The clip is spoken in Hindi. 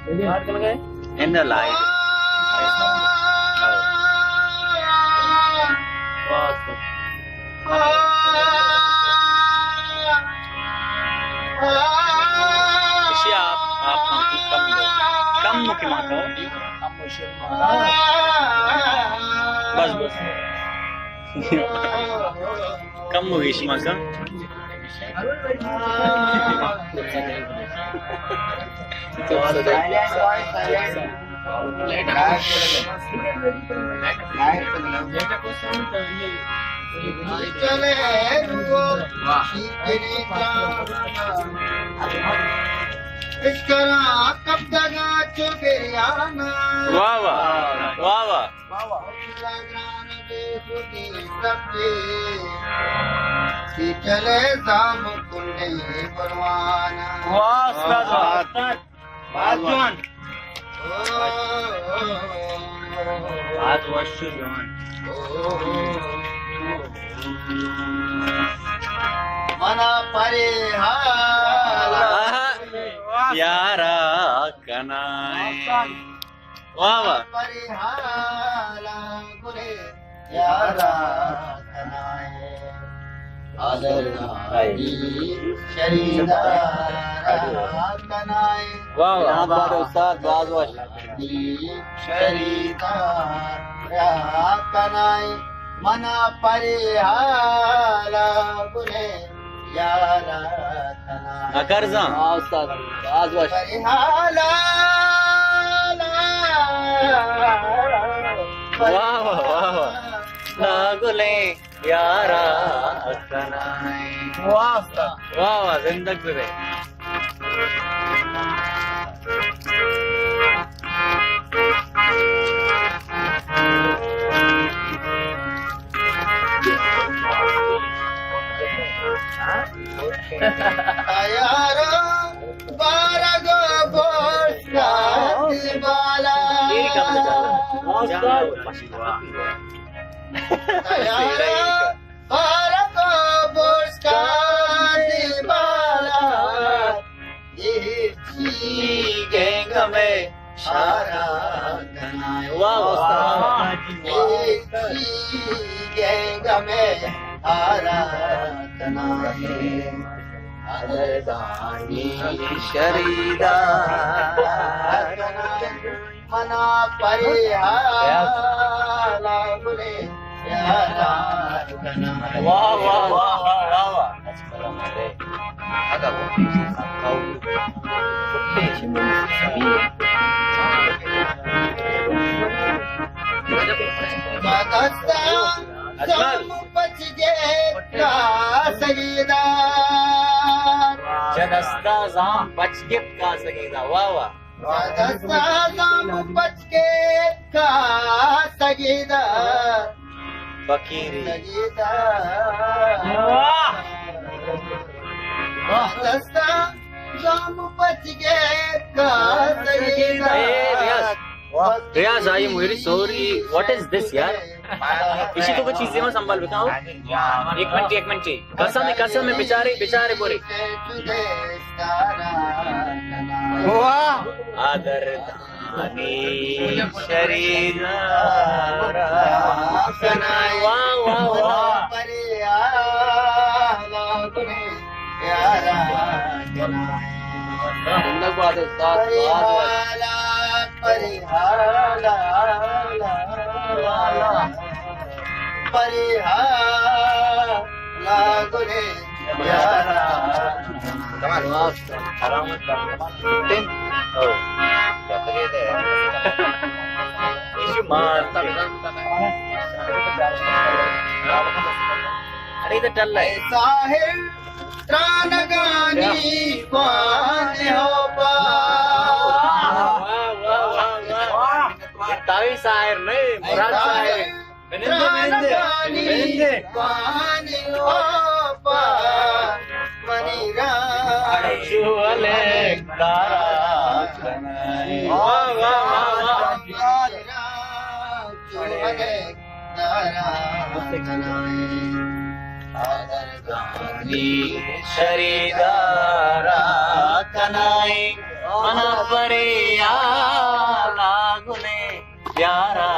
In the light. इसी आप कम मुखी माता बस बस कम मुखी इसी माता वाह वाह वाह वाह चले साम कुंडे परवाना बाजवान आज वशुजवान मना परे यारा कनाए वाह वाह परिहाला गुरे यारा कनाए आदर शरीदारा कनाए वाह वाह उस्ताद बाजवा शरीदारा कनाए मना परिहाला गुरे यारा कनाए अकरजा उस्ताद बाजवा परिहाला वाह वाह वाह लागुले यारा कनाए वाह वाह वाह जिंदगी रे यारा बारगो बोस्ता बाला यारा बारगो बोस्ता बाला ये गैंग में सारा कनाए वाह वाह गैंग में सारा कनाए अरदानी शरीदार मना परिहाला गुरे यारा कनाए वाह वाह वाह वाह वाह वाह बच गए का सगीदार जनस्ता जाम बच के का सगीदा वाह वाह बच के का सगीदार फकीरी बच गए का सगीदार रियाज I am very sorry what is this यार इसी को कुछ चीजें में संभाल बताओ एक मिनट कसम में बेचारे बोले वाह आदर दानी शरीदारा कनाए वाह वाह वाह परिहाला गुरे यारा कनाए परिहाला गुरे यारा अरे इधर चल रहा है साहिल त्रानगानी कौन हो तावी शायर नहीं मुराद शायर त्रानगानी कौन हो मनीरा जुवले तारा कनाए वाह वाह वाह जुवले तारा कनाए आदर गानी शरीदारा कनाए मना परे प्यारा